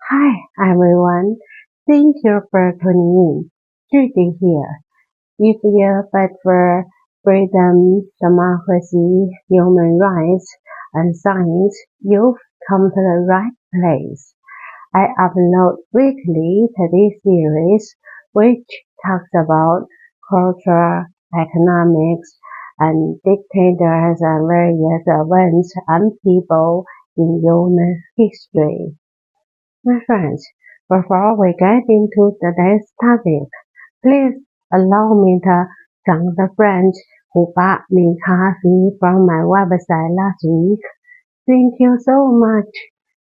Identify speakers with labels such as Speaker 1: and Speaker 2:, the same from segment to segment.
Speaker 1: Hi everyone, thank you for tuning in. Judy here. If you fight for freedom, democracy, human rights, and science, you've come to the right place. I upload weekly to this series, which talks about culture, economics, and dictators and various events and people in human history. My friends, before we get into today's topic, please allow me to thank the friends who bought me coffee from my website last week. Thank you so much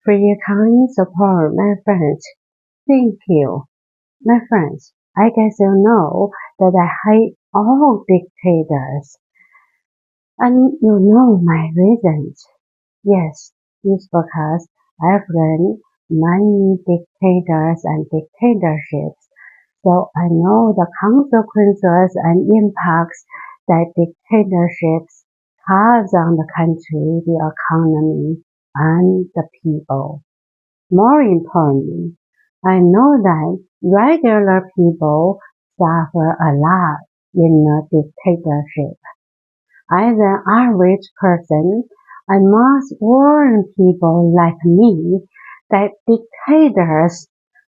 Speaker 1: for your kind support, my friends. Thank you. My friends, I guess you know that I hate all dictators. And you know my reasons. Yes, it's because I've run many dictators and dictatorships, so I know the consequences and impacts that dictatorships cause on the country, the economy, and the people. More importantly, I know that regular people suffer a lot in a dictatorship. As an average person, I must warn people like me that dictators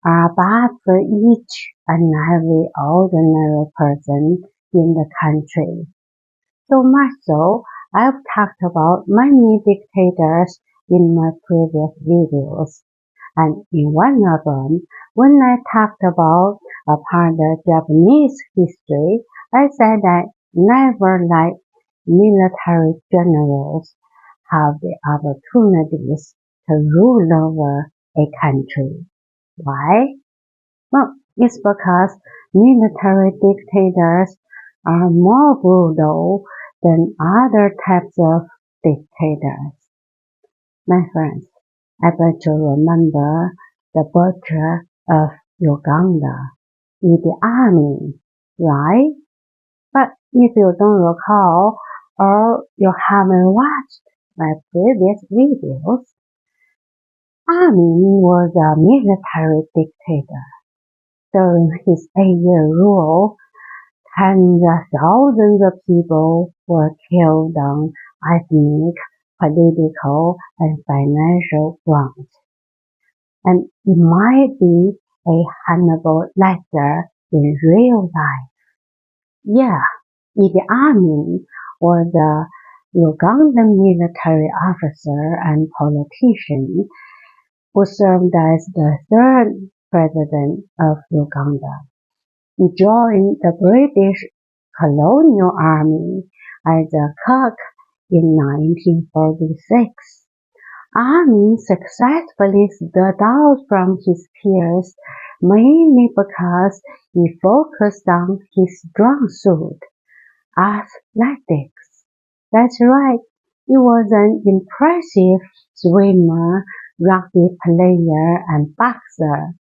Speaker 1: are bad for each and every ordinary person in the country. So much so, I've talked about many dictators in my previous videos. And in one of them, when I talked about a part of Japanese history, I said that never let military generals have the opportunities to rule over a country. Why? Well, it's because military dictators are more brutal than other types of dictators. My friends, I bet you remember the butcher of Uganda, Idi Amin, right? But if you don't recall or you haven't watched my previous videos, Amin was a military dictator. During his 8-year rule, tens of thousands of people were killed on ethnic, political, and financial grounds. And it might be a Hannibal Lecter in real life. Yeah, Idi Amin was a Ugandan military officer and politician who served as the third president of Uganda. He joined the British colonial army as a cook in 1946. Amin successfully stood out from his peers mainly because he focused on his strong suit, athletics. That's right, he was an impressive swimmer, rugby player, and boxer.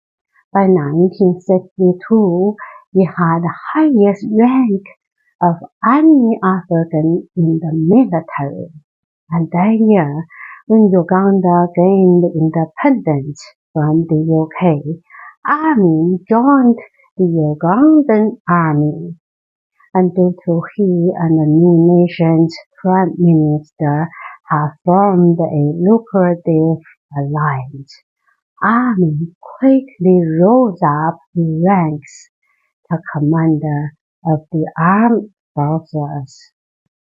Speaker 1: By 1962, he had the highest rank of any African in the military. And that year, when Uganda gained independence from the UK, Amin joined the Ugandan army. And due to he and the new nation's prime minister have formed a lucrative alliance, Amin quickly rose up in ranks to commander of the armed forces.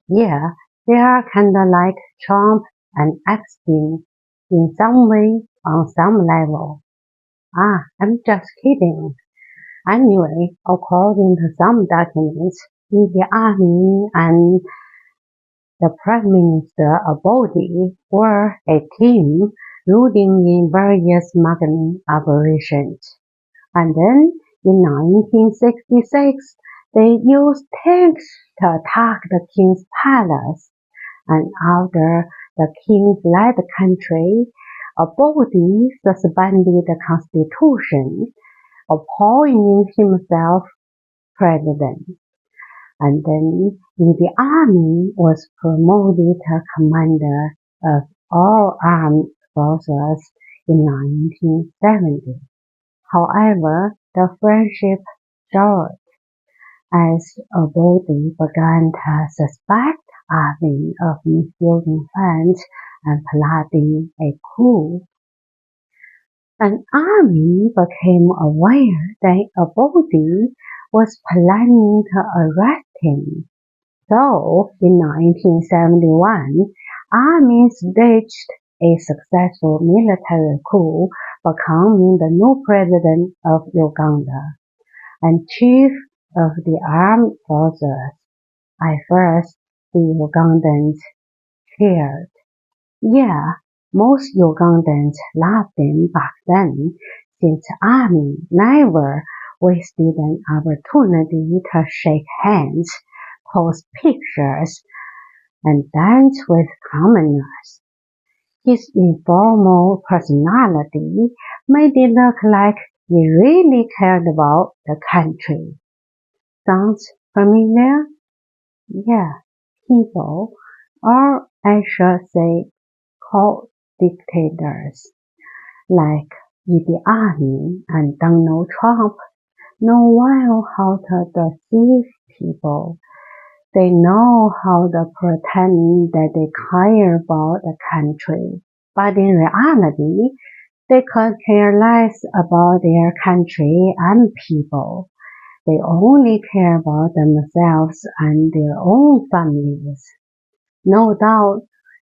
Speaker 1: Yeah, they are kinda like Trump and Epstein in some way, on some level. I'm just kidding. Anyway, according to some documents, Idi Amin and the Prime Minister Abodi were a team ruling in various migrant operations. And then, in 1966, they used tanks to attack the king's palace. And after the king fled the country, Abodi suspended the constitution, appointing himself president. And then Idi Amin was promoted to commander of all armed forces in 1970. However, the friendship soured as Abodi began to suspect Amin of misusing funds and plotting a coup. And Amin became aware that Abodi was planning to arrest him. So, in 1971, Amin staged a successful military coup, becoming the new president of Uganda and chief of the armed forces. At first, the Ugandans cheered. Yeah, most Ugandans loved him back then, since Amin never wasted an opportunity to shake hands, post pictures, and dance with commoners. His informal personality made it look like he really cared about the country. Sounds familiar? Yeah, people, or I should say called dictators, like Idi Amin and Donald Trump, know well how to deceive people. They know how to pretend that they care about the country, but in reality, they could care less about their country and people. They only care about themselves and their own families. No doubt,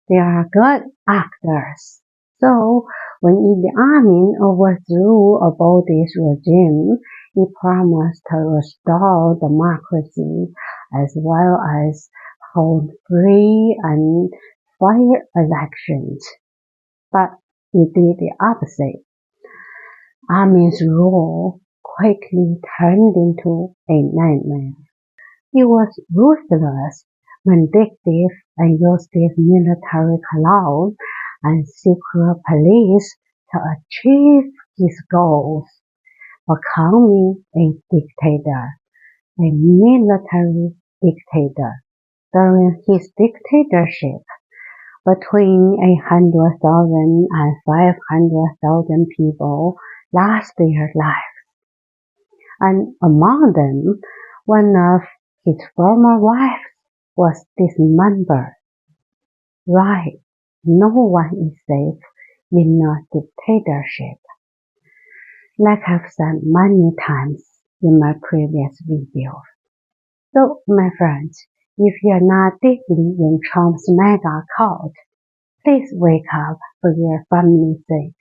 Speaker 1: they are good actors. So, when Idi Amin overthrew Abodi's regime, he promised to restore democracy as well as hold free and fair elections. But he did the opposite. Amin's rule quickly turned into a nightmare. He was ruthless, vindictive, and used his military clout and secret police to achieve his goals, becoming a dictator, a military dictator. During his dictatorship, between 100,000 and 500,000 people lost their lives, and among them, one of his former wives was dismembered. Right, no one is safe in a dictatorship. Like I've said many times in my previous videos. So, my friends, if you're not deeply in Trump's mega cult, please wake up for your family's sake.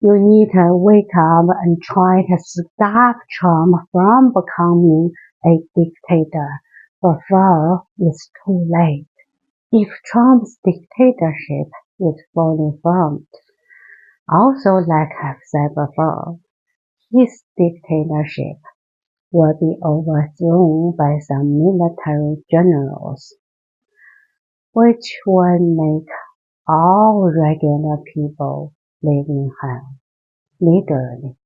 Speaker 1: You need to wake up and try to stop Trump from becoming a dictator before it's too late. If Trump's dictatorship is fully formed, also like I've said before, his dictatorship will be overthrown by some military generals, which would make all regular people live in hell, literally.